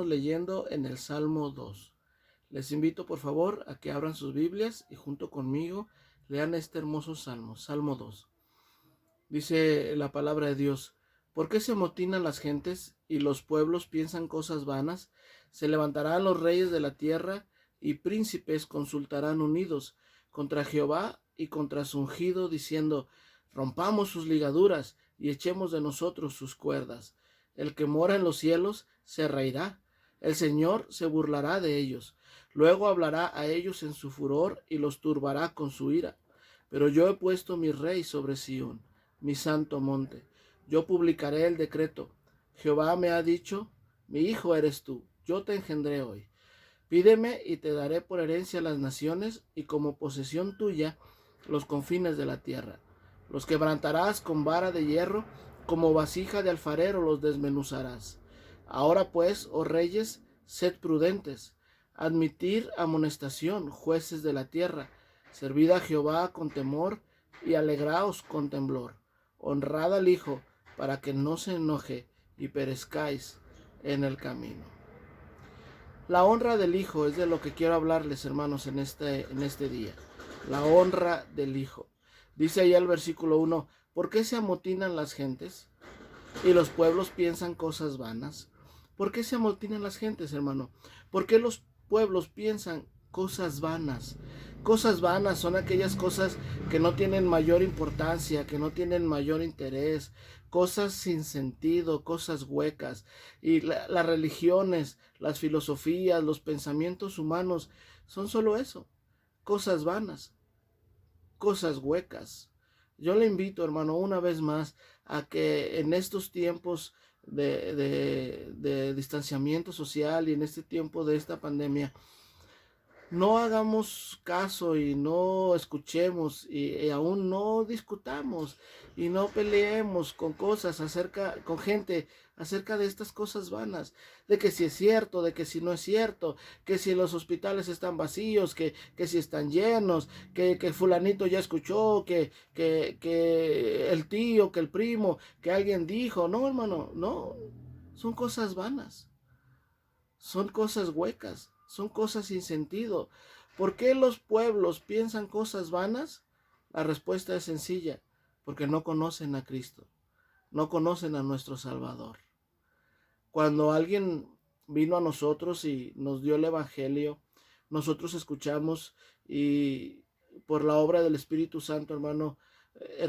estaremos leyendo en el Salmo 2. Les invito por favor a que abran sus Biblias y junto conmigo lean este hermoso Salmo, Salmo 2. Dice la palabra de Dios: ¿Por qué se amotinan las gentes y los pueblos piensan cosas vanas? Se levantarán los reyes de la tierra y príncipes consultarán unidos contra Jehová y contra su ungido, diciendo: rompamos sus ligaduras y echemos de nosotros sus cuerdas. El que mora en los cielos se reirá, el Señor se burlará de ellos. Luego hablará a ellos en su furor y los turbará con su ira. Pero yo he puesto mi rey sobre Sión, mi santo monte. Yo publicaré el decreto. Jehová me ha dicho: mi hijo eres tú, yo te engendré hoy. Pídeme y te daré por herencia las naciones y como posesión tuya los confines de la tierra. Los quebrantarás con vara de hierro, como vasija de alfarero los desmenuzarás. Ahora pues, oh reyes, sed prudentes, admitid amonestación, jueces de la tierra, servid a Jehová con temor y alegraos con temblor. Honrad al Hijo, para que no se enoje y perezcáis en el camino. La honra del Hijo es de lo que quiero hablarles, hermanos, en este día. La honra del Hijo. Dice ahí el versículo 1, ¿por qué se amotinan las gentes y los pueblos piensan cosas vanas? ¿Por qué se amotinan las gentes, hermano? ¿Por qué los pueblos piensan cosas vanas? Cosas vanas son aquellas cosas que no tienen mayor importancia, que no tienen mayor interés, cosas sin sentido, cosas huecas. Y las religiones, las filosofías, los pensamientos humanos son solo eso, cosas vanas, cosas huecas. Yo le invito, hermano, una vez más a que en estos tiempos de distanciamiento social y en este tiempo de esta pandemia, no hagamos caso y no escuchemos y aún no discutamos y no peleemos con con gente acerca de estas cosas vanas, de que si es cierto, de que si no es cierto, que si los hospitales están vacíos, que si están llenos, que fulanito ya escuchó, que el tío, que el primo, que alguien dijo. No, hermano, no, son cosas vanas. Son cosas huecas, son cosas sin sentido. ¿Por qué los pueblos piensan cosas vanas? La respuesta es sencilla: porque no conocen a Cristo, no conocen a nuestro Salvador. Cuando alguien vino a nosotros y nos dio el Evangelio, nosotros escuchamos y por la obra del Espíritu Santo, hermano,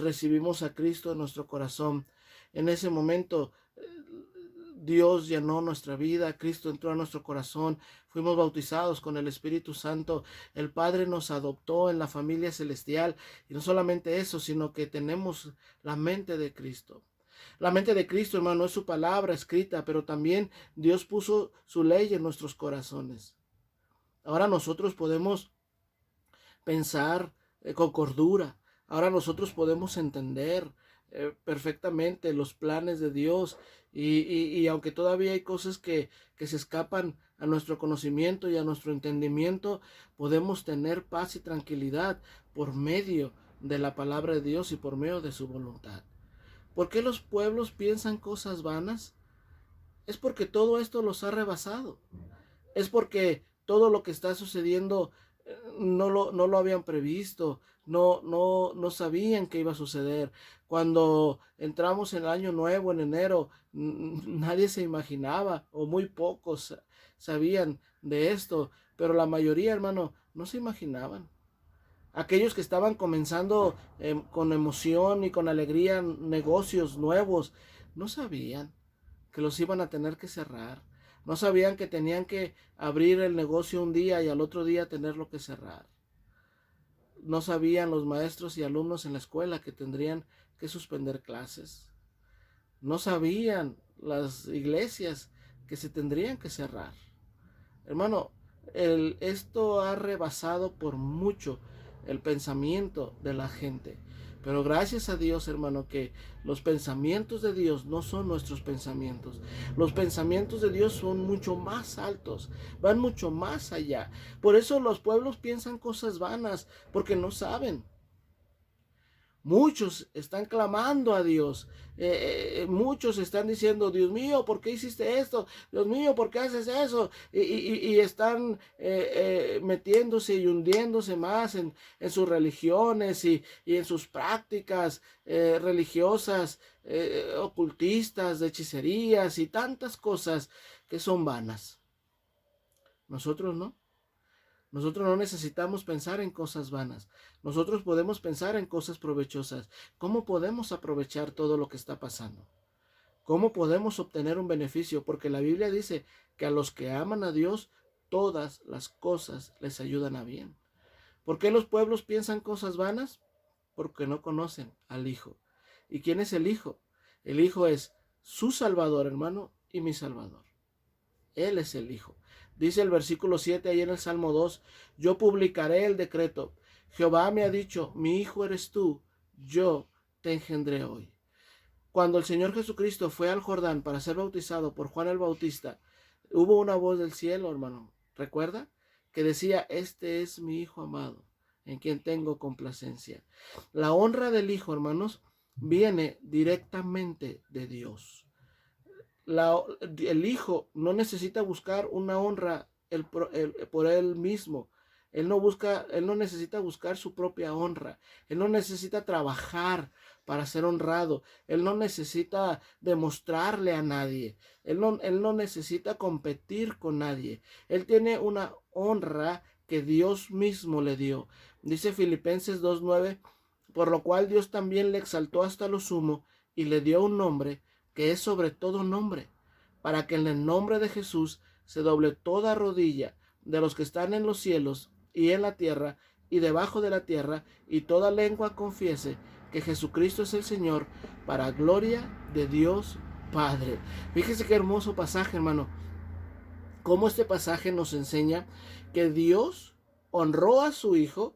recibimos a Cristo en nuestro corazón. En ese momento Dios llenó nuestra vida, Cristo entró a nuestro corazón, fuimos bautizados con el Espíritu Santo, el Padre nos adoptó en la familia celestial, y no solamente eso, sino que tenemos la mente de Cristo. La mente de Cristo, hermano, es su palabra escrita, pero también Dios puso su ley en nuestros corazones. Ahora nosotros podemos pensar con cordura, ahora nosotros podemos entender perfectamente los planes de Dios y aunque todavía hay cosas que se escapan a nuestro conocimiento y a nuestro entendimiento, podemos tener paz y tranquilidad por medio de la palabra de Dios y por medio de su voluntad. ¿Por qué los pueblos piensan cosas vanas? Es porque todo esto los ha rebasado. Es porque todo lo que está sucediendo no lo habían previsto, no sabían que iba a suceder. Cuando entramos en el año nuevo, en enero, nadie se imaginaba, o muy pocos sabían de esto, pero la mayoría, hermano, no se imaginaban. Aquellos que estaban comenzando con emoción y con alegría negocios nuevos, no sabían que los iban a tener que cerrar. No sabían que tenían que abrir el negocio un día y al otro día tenerlo que cerrar. No sabían los maestros y alumnos en la escuela que tendrían que suspender clases. No sabían las iglesias que se tendrían que cerrar. Hermano, esto ha rebasado por mucho el pensamiento de la gente. Pero gracias a Dios, hermano, que los pensamientos de Dios no son nuestros pensamientos. Los pensamientos de Dios son mucho más altos, van mucho más allá. Por eso los pueblos piensan cosas vanas, porque no saben. Muchos están clamando a Dios. Muchos están diciendo, Dios mío, ¿por qué hiciste esto? Dios mío, ¿por qué haces eso? Y están metiéndose y hundiéndose más en sus religiones y en sus prácticas religiosas, ocultistas, de hechicerías y tantas cosas que son vanas. Nosotros no. Nosotros no necesitamos pensar en cosas vanas. Nosotros podemos pensar en cosas provechosas. ¿Cómo podemos aprovechar todo lo que está pasando? ¿Cómo podemos obtener un beneficio? Porque la Biblia dice que a los que aman a Dios, todas las cosas les ayudan a bien. ¿Por qué los pueblos piensan cosas vanas? Porque no conocen al Hijo. ¿Y quién es el Hijo? El Hijo es su Salvador, hermano, y mi Salvador. Él es el Hijo. Dice el versículo 7 ahí en el Salmo 2, yo publicaré el decreto. Jehová me ha dicho, mi hijo eres tú, yo te engendré hoy. Cuando el Señor Jesucristo fue al Jordán para ser bautizado por Juan el Bautista, hubo una voz del cielo, hermano. ¿Recuerda? Que decía, este es mi Hijo amado, en quien tengo complacencia. La honra del Hijo, hermanos, viene directamente de Dios. El Hijo no necesita buscar una honra por él mismo. Él no necesita buscar su propia honra. Él no necesita trabajar para ser honrado. Él no necesita demostrarle a nadie. Él no necesita competir con nadie. Él tiene una honra que Dios mismo le dio. Dice Filipenses 2:9, por lo cual Dios también le exaltó hasta lo sumo y le dio un nombre que es sobre todo nombre, para que en el nombre de Jesús se doble toda rodilla de los que están en los cielos y en la tierra y debajo de la tierra, y toda lengua confiese que Jesucristo es el Señor, para gloria de Dios Padre. Fíjese qué hermoso pasaje, hermano. Cómo este pasaje nos enseña que Dios honró a su Hijo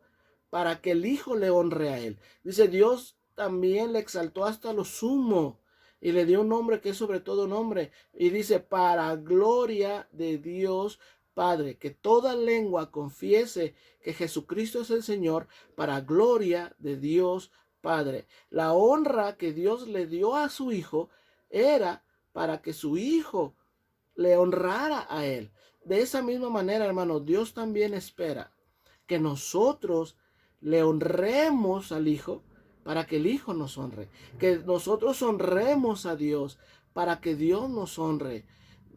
para que el Hijo le honre a él. Dice, Dios también le exaltó hasta lo sumo y le dio un nombre que es sobre todo nombre. Y dice, para gloria de Dios Padre, que toda lengua confiese que Jesucristo es el Señor, para gloria de Dios Padre. La honra que Dios le dio a su Hijo era para que su Hijo le honrara a él. De esa misma manera, hermano, Dios también espera que nosotros le honremos al Hijo para que el Hijo nos honre, que nosotros honremos a Dios para que Dios nos honre.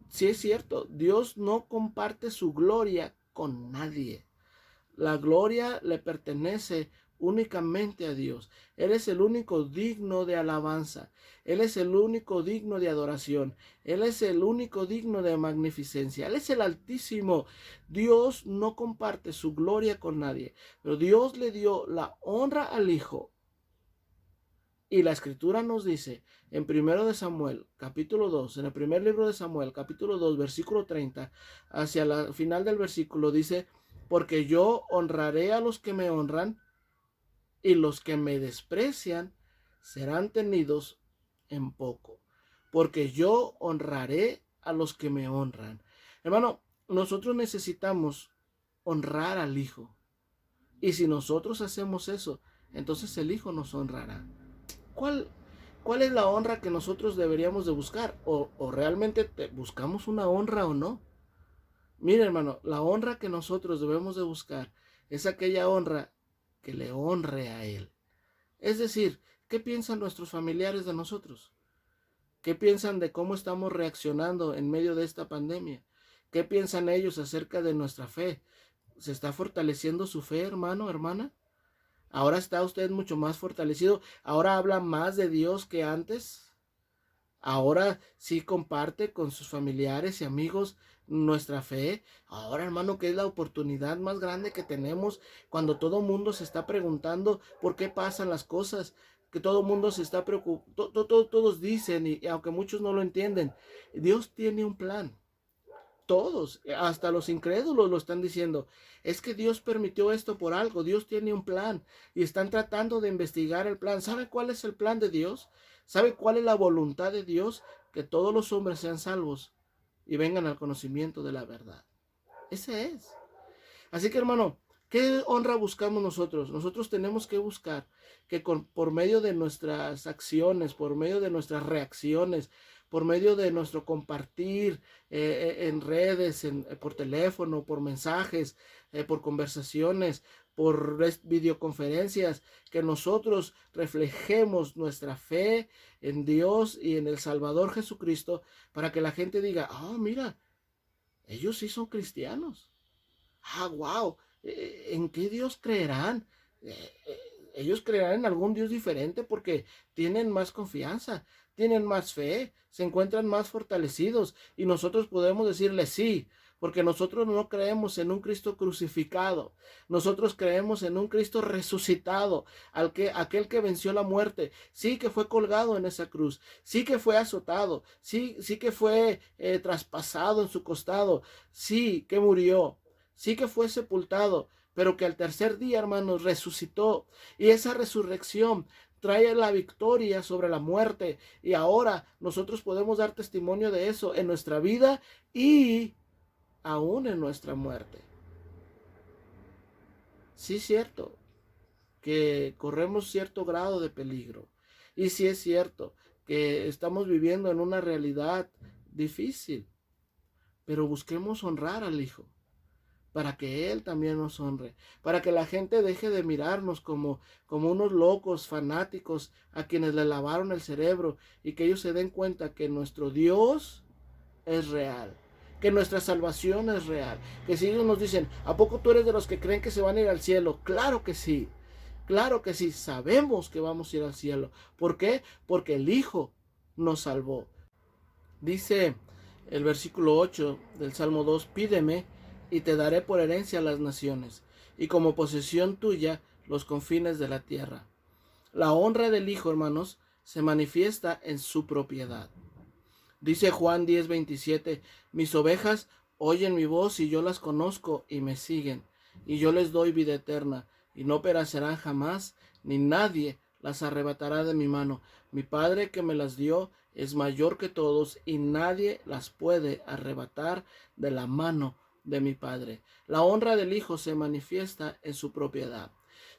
Sí es cierto, Dios no comparte su gloria con nadie. La gloria le pertenece únicamente a Dios. Él es el único digno de alabanza. Él es el único digno de adoración. Él es el único digno de magnificencia. Él es el Altísimo. Dios no comparte su gloria con nadie, pero Dios le dio la honra al Hijo. Y la Escritura nos dice en 1 de Samuel, capítulo 2, en el primer libro de Samuel, capítulo 2, versículo 30, hacia la final del versículo dice, porque yo honraré a los que me honran, y los que me desprecian serán tenidos en poco. Porque yo honraré a los que me honran. Hermano, nosotros necesitamos honrar al Hijo. Y si nosotros hacemos eso, entonces el Hijo nos honrará. ¿Cuál es la honra que nosotros deberíamos de buscar? ¿O realmente buscamos una honra o no? Mire, hermano, la honra que nosotros debemos de buscar es aquella honra que le honre a Él. Es decir, ¿qué piensan nuestros familiares de nosotros? ¿Qué piensan de cómo estamos reaccionando en medio de esta pandemia? ¿Qué piensan ellos acerca de nuestra fe? ¿Se está fortaleciendo su fe, hermano, hermana? ¿Ahora está usted mucho más fortalecido? ¿Ahora habla más de Dios que antes? ¿Ahora sí comparte con sus familiares y amigos nuestra fe? Ahora, hermano, que es la oportunidad más grande que tenemos cuando todo el mundo se está preguntando por qué pasan las cosas, que todo el mundo se está preocupando, todos dicen, y aunque muchos no lo entienden, Dios tiene un plan. Todos, hasta los incrédulos lo están diciendo. Es que Dios permitió esto por algo. Dios tiene un plan y están tratando de investigar el plan. ¿Sabe cuál es el plan de Dios? ¿Sabe cuál es la voluntad de Dios? Que todos los hombres sean salvos y vengan al conocimiento de la verdad. Ese es. Así que, hermano, ¿Qué honra buscamos nosotros? Nosotros tenemos que buscar que por medio de nuestras acciones, por medio de nuestras reacciones, por medio de nuestro compartir en redes, por teléfono, por mensajes, por conversaciones, por videoconferencias, que nosotros reflejemos nuestra fe en Dios y en el Salvador Jesucristo, para que la gente diga, mira, ellos sí son cristianos. Wow, ¿en qué Dios creerán? Ellos creerán en algún Dios diferente porque tienen más confianza, tienen más fe, se encuentran más fortalecidos, y nosotros podemos decirle sí, porque nosotros no creemos en un Cristo crucificado, nosotros creemos en un Cristo resucitado, aquel que venció la muerte, sí que fue colgado en esa cruz, sí que fue azotado, sí que fue traspasado en su costado, sí que murió, sí que fue sepultado, pero que al tercer día, hermanos, resucitó. Y esa resurrección trae la victoria sobre la muerte. Y ahora nosotros podemos dar testimonio de eso en nuestra vida y aún en nuestra muerte. Sí es cierto que corremos cierto grado de peligro. Y sí es cierto que estamos viviendo en una realidad difícil. Pero busquemos honrar al Hijo, para que Él también nos honre, para que la gente deje de mirarnos como unos locos fanáticos a quienes le lavaron el cerebro, y que ellos se den cuenta que nuestro Dios es real, que nuestra salvación es real, que si ellos nos dicen, ¿a poco tú eres de los que creen que se van a ir al cielo? Claro que sí, sabemos que vamos a ir al cielo. ¿Por qué? Porque el Hijo nos salvó. Dice el versículo 8 del Salmo 2, pídeme y te daré por herencia las naciones, y como posesión tuya los confines de la tierra. La honra del Hijo, hermanos, se manifiesta en su propiedad. Dice Juan 10:27, mis ovejas oyen mi voz y yo las conozco y me siguen, y yo les doy vida eterna, y no perecerán jamás, ni nadie las arrebatará de mi mano. Mi Padre que me las dio es mayor que todos, y nadie las puede arrebatar de la mano de mi Padre. La honra del Hijo se manifiesta en su propiedad.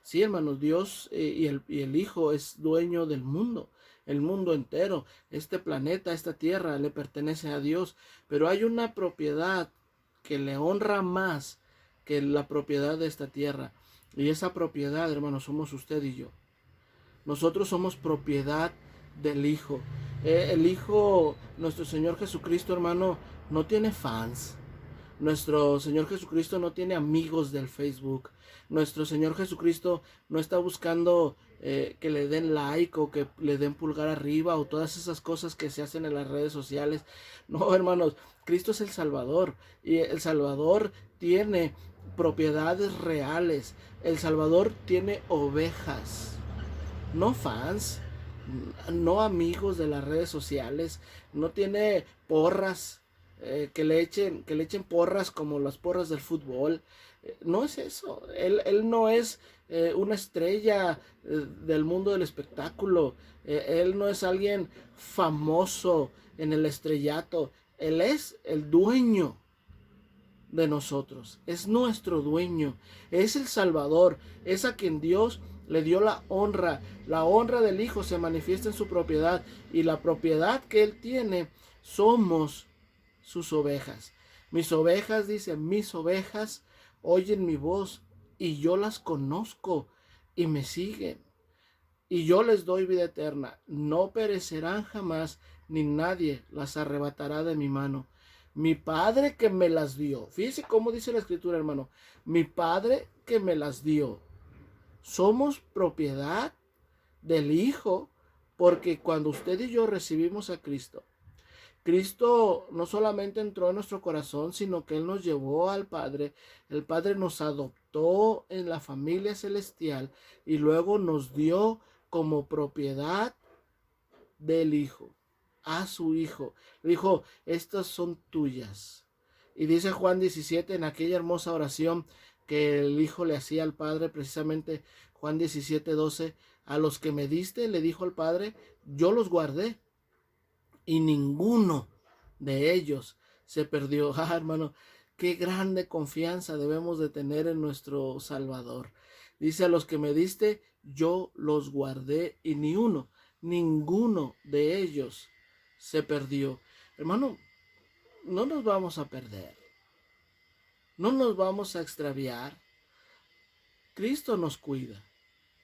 Sí, hermanos, Dios y el Hijo es dueño del mundo, el mundo entero. Este planeta, esta tierra le pertenece a Dios, pero hay una propiedad que le honra más que la propiedad de esta tierra, y esa propiedad, hermanos, somos usted y yo. Nosotros somos propiedad del Hijo. El Hijo, nuestro Señor Jesucristo, hermano, no tiene fans. Nuestro Señor Jesucristo no tiene amigos del Facebook. Nuestro Señor Jesucristo no está buscando que le den like o que le den pulgar arriba o todas esas cosas que se hacen en las redes sociales. No, hermanos, Cristo es el Salvador, y el Salvador tiene propiedades reales. El Salvador tiene ovejas, no fans, no amigos de las redes sociales, no tiene porras, que le echen porras como las porras del fútbol. No es eso. Él no es una estrella del mundo del espectáculo. Él no es alguien famoso en el estrellato. Él es el dueño de nosotros, es nuestro dueño, es el Salvador, es a quien Dios le dio la honra. La honra del Hijo se manifiesta en su propiedad, y la propiedad que Él tiene somos sus ovejas. Mis ovejas, dice, mis ovejas oyen mi voz, y yo las conozco y me siguen, y yo les doy vida eterna, no perecerán jamás, ni nadie las arrebatará de mi mano. Mi Padre que me las dio. Fíjese cómo dice la Escritura, hermano. Mi Padre que me las dio. Somos propiedad del Hijo, porque cuando usted y yo recibimos a Cristo, Cristo no solamente entró en nuestro corazón, sino que Él nos llevó al Padre. El Padre nos adoptó en la familia celestial y luego nos dio como propiedad del Hijo, a su Hijo. Le dijo, estas son tuyas. Y dice Juan 17, en aquella hermosa oración que el Hijo le hacía al Padre, precisamente Juan 17:12, a los que me diste, le dijo al Padre, yo los guardé, y ninguno de ellos se perdió. Hermano, Qué grande confianza debemos de tener en nuestro Salvador. Dice: a los que me diste, yo los guardé y ninguno de ellos se perdió. Hermano, no nos vamos a perder. No nos vamos a extraviar. Cristo nos cuida.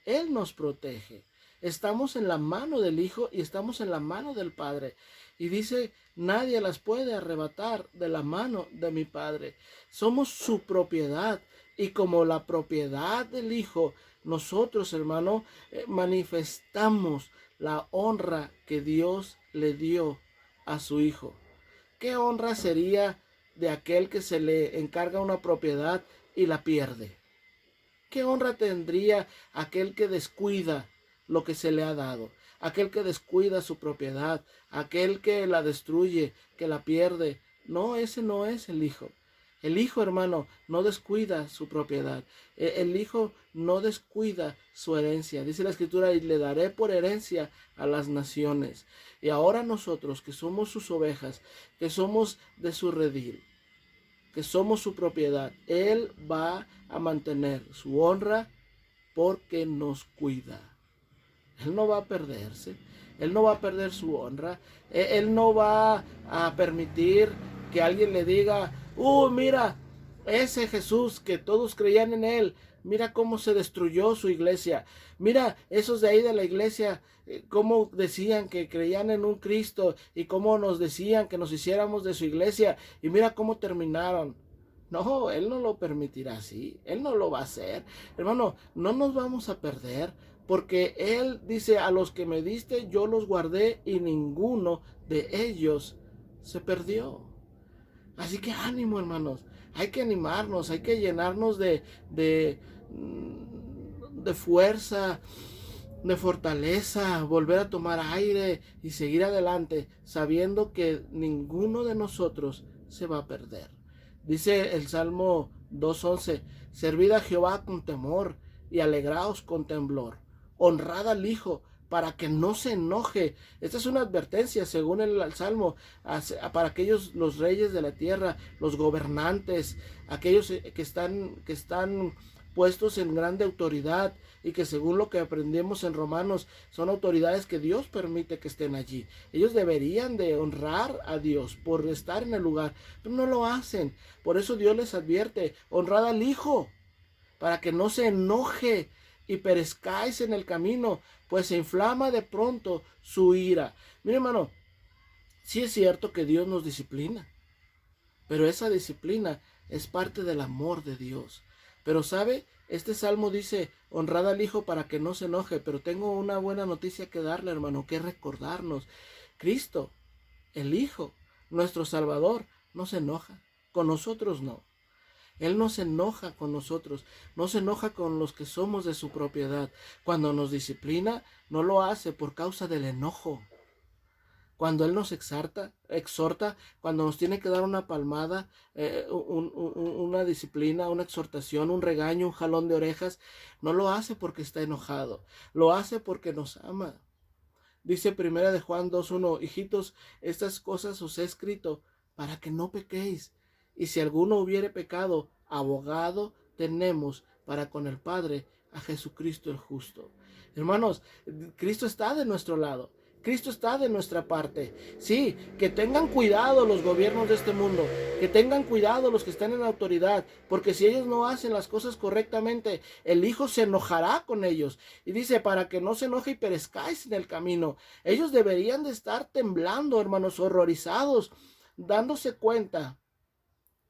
Él nos protege. Estamos en la mano del Hijo y estamos en la mano del Padre. Y dice: nadie las puede arrebatar de la mano de mi Padre. Somos su propiedad. Y como la propiedad del Hijo, nosotros, hermano, manifestamos la honra que Dios le dio a su Hijo. ¿Qué honra sería de aquel que se le encarga una propiedad y la pierde? ¿Qué honra tendría aquel que descuida lo que se le ha dado? Aquel que descuida su propiedad, aquel que la destruye, que la pierde. No, ese no es el Hijo. El Hijo, hermano, no descuida su propiedad. El Hijo no descuida su herencia. Dice la Escritura: y le daré por herencia a las naciones. Y ahora nosotros, que somos sus ovejas, que somos de su redil, que somos su propiedad, Él va a mantener su honra porque nos cuida. Él no va a perderse. Él no va a perder su honra. Él no va a permitir que alguien le diga: mira, ese Jesús que todos creían en Él, mira cómo se destruyó su iglesia. Mira, esos de ahí de la iglesia, cómo decían que creían en un Cristo y cómo nos decían que nos hiciéramos de su iglesia. Y mira cómo terminaron. No, Él no lo permitirá así. Él no lo va a hacer. Hermano, no nos vamos a perder, porque Él dice: a los que me diste, yo los guardé y ninguno de ellos se perdió. Así que ánimo, hermanos. Hay que animarnos, hay que llenarnos de fuerza, de fortaleza, volver a tomar aire y seguir adelante, sabiendo que ninguno de nosotros se va a perder. Dice el Salmo 2:11: servid a Jehová con temor y alegraos con temblor. Honrad al Hijo para que no se enoje. Esta es una advertencia, según el Salmo, para aquellos, los reyes de la tierra, los gobernantes, aquellos que están puestos en grande autoridad, y que según lo que aprendemos en Romanos, son autoridades que Dios permite que estén allí. Ellos deberían de honrar a Dios por estar en el lugar, pero no lo hacen. Por eso Dios les advierte: honrad al Hijo, para que no se enoje y perezcáis en el camino, pues se inflama de pronto su ira. Mire, hermano, sí es cierto que Dios nos disciplina, pero esa disciplina es parte del amor de Dios. Pero ¿sabe? Este salmo dice: honrad al Hijo para que no se enoje. Pero tengo una buena noticia que darle, hermano, que recordarnos. Cristo, el Hijo, nuestro Salvador, no se enoja. Con nosotros no. Él no se enoja con nosotros, no se enoja con los que somos de su propiedad. Cuando nos disciplina, no lo hace por causa del enojo. Cuando Él nos exhorta, cuando nos tiene que dar una palmada, una disciplina, una exhortación, un regaño, un jalón de orejas, no lo hace porque está enojado, lo hace porque nos ama. Dice 1 de Juan 2:1: hijitos, estas cosas os he escrito para que no pequéis. Y si alguno hubiere pecado, abogado tenemos para con el Padre, a Jesucristo el justo. Hermanos, Cristo está de nuestro lado. Cristo está de nuestra parte. Sí, que tengan cuidado los gobiernos de este mundo, que tengan cuidado los que están en la autoridad, porque si ellos no hacen las cosas correctamente, el Hijo se enojará con ellos. Y dice: para que no se enoje y perezcáis en el camino. Ellos deberían de estar temblando, hermanos, horrorizados, dándose cuenta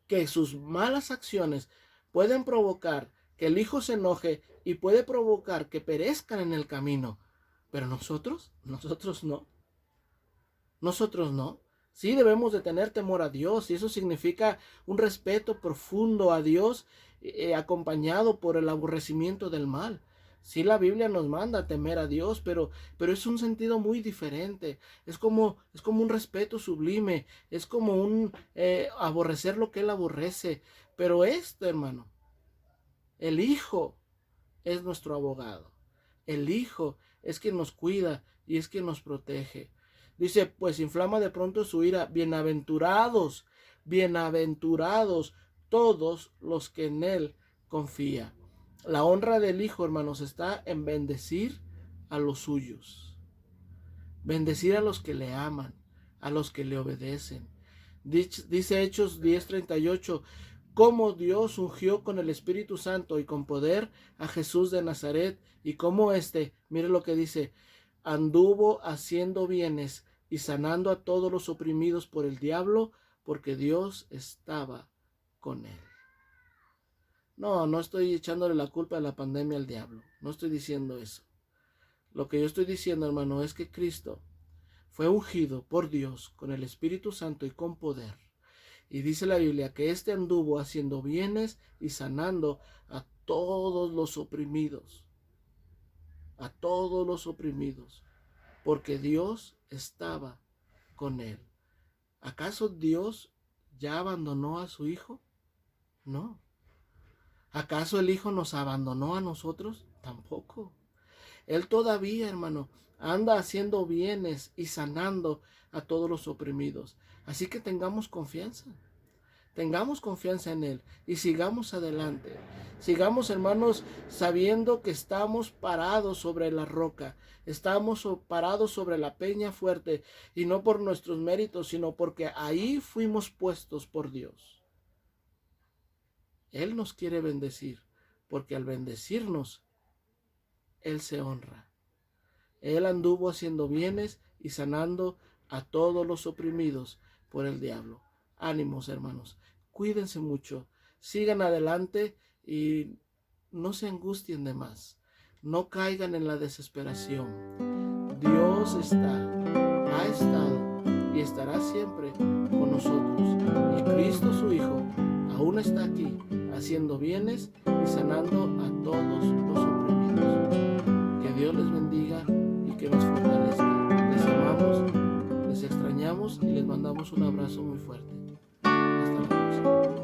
que sus malas acciones pueden provocar que el Hijo se enoje y puede provocar que perezcan en el camino. Pero nosotros no. Nosotros no. Sí, debemos de tener temor a Dios, y eso significa un respeto profundo a Dios, acompañado por el aborrecimiento del mal. Sí, la Biblia nos manda a temer a Dios, pero es un sentido muy diferente. Es como un respeto sublime, es como un aborrecer lo que Él aborrece. Pero hermano, el Hijo es nuestro abogado. El Hijo es quien nos cuida y es quien nos protege. Dice: pues inflama de pronto su ira. Bienaventurados todos los que en Él confían. La honra del Hijo, hermanos, está en bendecir a los suyos. Bendecir a los que le aman, a los que le obedecen. Dice Hechos 10:38, cómo Dios ungió con el Espíritu Santo y con poder a Jesús de Nazaret, y cómo mire lo que dice, anduvo haciendo bienes y sanando a todos los oprimidos por el diablo, porque Dios estaba con él. No estoy echándole la culpa de la pandemia al diablo. No estoy diciendo eso. Lo que yo estoy diciendo, hermano, es que Cristo fue ungido por Dios con el Espíritu Santo y con poder. Y dice la Biblia que anduvo haciendo bienes y sanando a todos los oprimidos. A todos los oprimidos. Porque Dios estaba con él. ¿Acaso Dios ya abandonó a su Hijo? No. ¿Acaso el Hijo nos abandonó a nosotros? Tampoco. Él todavía, hermano, anda haciendo bienes y sanando a todos los oprimidos. Así que tengamos confianza en Él y sigamos adelante. Sigamos, hermanos, sabiendo que estamos parados sobre la roca, estamos parados sobre la peña fuerte, y no por nuestros méritos, sino porque ahí fuimos puestos por Dios. Él nos quiere bendecir, porque al bendecirnos, Él se honra. Él anduvo haciendo bienes y sanando a todos los oprimidos por el diablo. Ánimos, hermanos. Cuídense mucho. Sigan adelante y no se angustien de más. No caigan en la desesperación. Dios ha estado y estará siempre con nosotros. Y Cristo, su Hijo, aún está aquí, haciendo bienes y sanando a todos los oprimidos. Que Dios les bendiga y que nos fortalezca. Les amamos, les extrañamos y les mandamos un abrazo muy fuerte. Hasta la próxima.